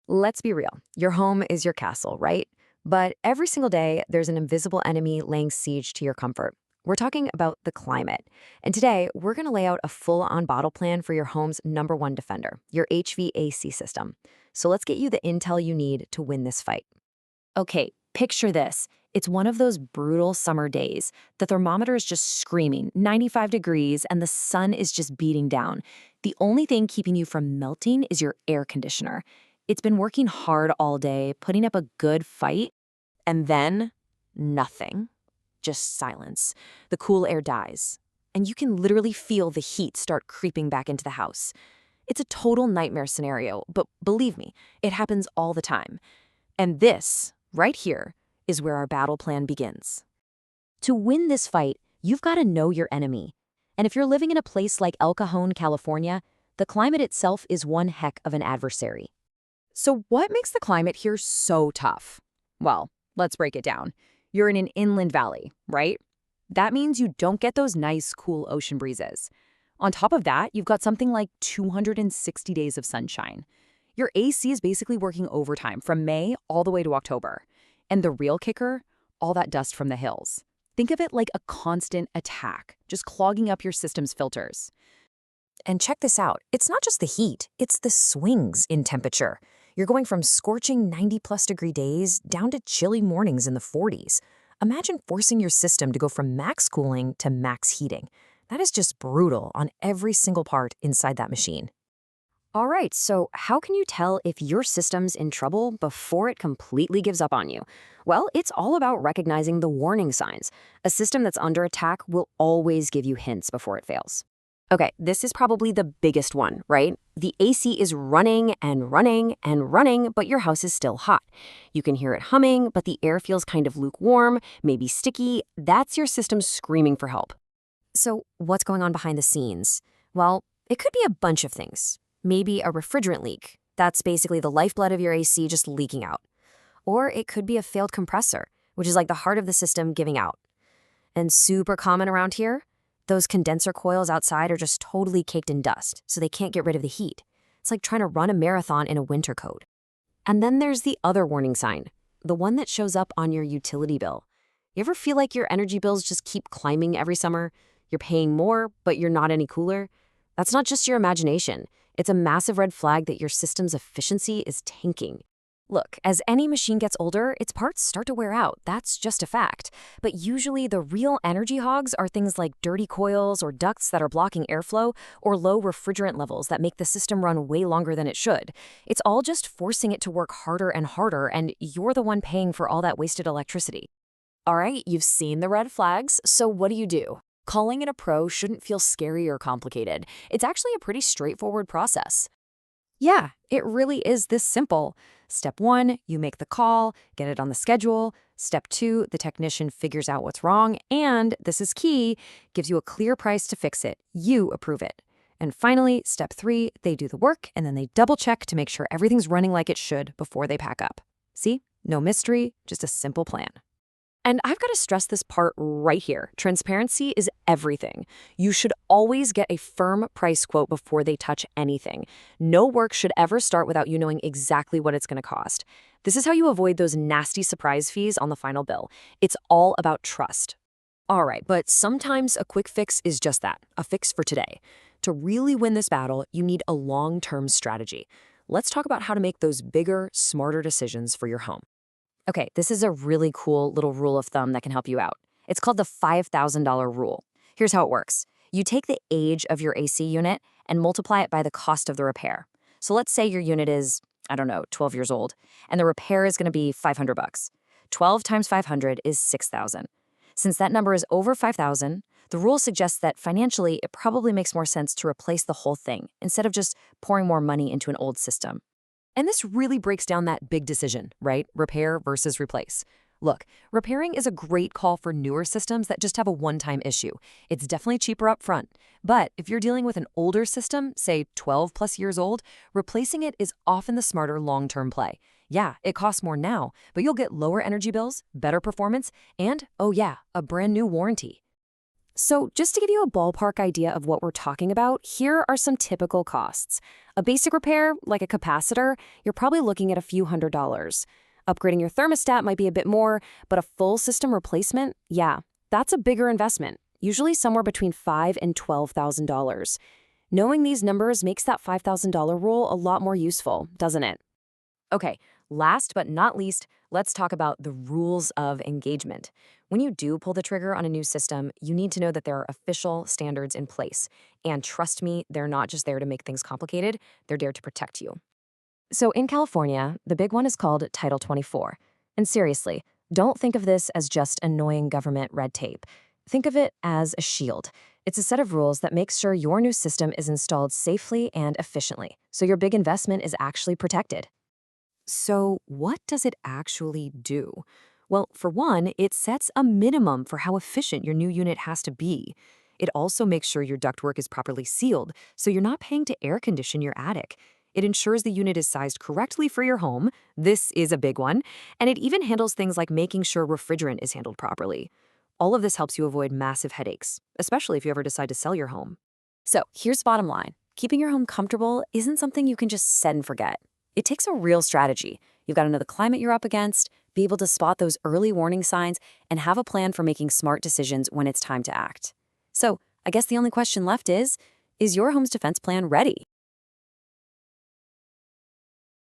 Let's be real. Your home is your castle, right? But every single day, there's an invisible enemy laying siege to your comfort. We're talking about the climate. And today, we're going to lay out a full-on bottle plan for your home's number one defender, your HVAC system. So let's get you the intel you need to win this fight. Okay, picture this. It's one of those brutal summer days. The thermometer is just screaming, 95 degrees, and the sun is just beating down. The only thing keeping you from melting is your air conditioner. It's been working hard all day, putting up a good fight, and then nothing. Just silence. The cool air dies, and you can literally feel the heat start creeping back into the house. It's a total nightmare scenario, but believe me, it happens all the time. And this, right here, is where our battle plan begins. To win this fight, you've got to know your enemy. And if you're living in a place like El Cajon, California, the climate itself is one heck of an adversary. So what makes the climate here so tough? Well, let's break it down. You're in an inland valley, right? That means you don't get those nice, cool ocean breezes. On top of that, you've got something like 260 days of sunshine. Your AC is basically working overtime from May all the way to October. And the real kicker, all that dust from the hills. Think of it like a constant attack, just clogging up your system's filters. And check this out. It's not just the heat, it's the swings in temperature. You're going from scorching 90-plus degree days down to chilly mornings in the 40s. Imagine forcing your system to go from max cooling to max heating. That is just brutal on every single part inside that machine. All right, so how can you tell if your system's in trouble before it completely gives up on you? Well, it's all about recognizing the warning signs. A system that's under attack will always give you hints before it fails. Okay, this is probably the biggest one, right? The AC is running and running and running, but your house is still hot. You can hear it humming, but the air feels kind of lukewarm, maybe sticky. That's your system screaming for help. So what's going on behind the scenes? Well, it could be a bunch of things. Maybe a refrigerant leak. That's basically the lifeblood of your AC just leaking out. Or it could be a failed compressor, which is like the heart of the system giving out. And super common around here, those condenser coils outside are just totally caked in dust, so they can't get rid of the heat. It's like trying to run a marathon in a winter coat. And then there's the other warning sign, the one that shows up on your utility bill. You ever feel like your energy bills just keep climbing every summer? You're paying more, but you're not any cooler? That's not just your imagination. It's a massive red flag that your system's efficiency is tanking. Look, as any machine gets older, its parts start to wear out. That's just a fact. But usually the real energy hogs are things like dirty coils or ducts that are blocking airflow or low refrigerant levels that make the system run way longer than it should. It's all just forcing it to work harder and harder, and you're the one paying for all that wasted electricity. All right, you've seen the red flags, so what do? Calling in a pro shouldn't feel scary or complicated. It's actually a pretty straightforward process. Yeah, it really is this simple. Step 1, you make the call, get it on the schedule. Step 2, the technician figures out what's wrong, and, this is key, gives you a clear price to fix it. You approve it. And finally, step 3, they do the work, and then they double-check to make sure everything's running like it should before they pack up. See? No mystery, just a simple plan. And I've got to stress this part right here. Transparency is everything. You should always get a firm price quote before they touch anything. No work should ever start without you knowing exactly what it's going to cost. This is how you avoid those nasty surprise fees on the final bill. It's all about trust. All right, but sometimes a quick fix is just that, a fix for today. To really win this battle, you need a long-term strategy. Let's talk about how to make those bigger, smarter decisions for your home. Okay, this is a really cool little rule of thumb that can help you out. It's called the $5,000 rule. Here's how it works. You take the age of your AC unit and multiply it by the cost of the repair. So let's say your unit is, 12 years old, and the repair is going to be $500. 12 times 500 is 6,000. Since that number is over 5,000, the rule suggests that financially it probably makes more sense to replace the whole thing instead of just pouring more money into an old system. And this really breaks down that big decision, right? Repair versus replace. Look, repairing is a great call for newer systems that just have a one-time issue. It's definitely cheaper up front. But if you're dealing with an older system, say 12 plus years old, replacing it is often the smarter long-term play. Yeah, it costs more now, but you'll get lower energy bills, better performance, and, oh yeah, a brand new warranty. So just to give you a ballpark idea of what we're talking about, here are some typical costs. A basic repair, like a capacitor, you're probably looking at a few $100s. Upgrading your thermostat might be a bit more, but a full system replacement, yeah, that's a bigger investment, usually somewhere between $5,000 and $12,000. Knowing these numbers makes that $5,000 rule a lot more useful, doesn't it? Okay, last but not least, let's talk about the rules of engagement. When you do pull the trigger on a new system, you need to know that there are official standards in place. And trust me, they're not just there to make things complicated, they're there to protect you. So in California, the big one is called Title 24. And seriously, don't think of this as just annoying government red tape. Think of it as a shield. It's a set of rules that makes sure your new system is installed safely and efficiently, so your big investment is actually protected. So, what does it actually do? Well, for one, it sets a minimum for how efficient your new unit has to be. It also makes sure your ductwork is properly sealed, so you're not paying to air condition your attic. It ensures the unit is sized correctly for your home. This is a big one. And it even handles things like making sure refrigerant is handled properly. All of this helps you avoid massive headaches, especially if you ever decide to sell your home. So here's the bottom line. Keeping your home comfortable isn't something you can just set and forget. It takes a real strategy. You've got to know the climate you're up against, be able to spot those early warning signs, and have a plan for making smart decisions when it's time to act. So I guess the only question left is your home's defense plan ready?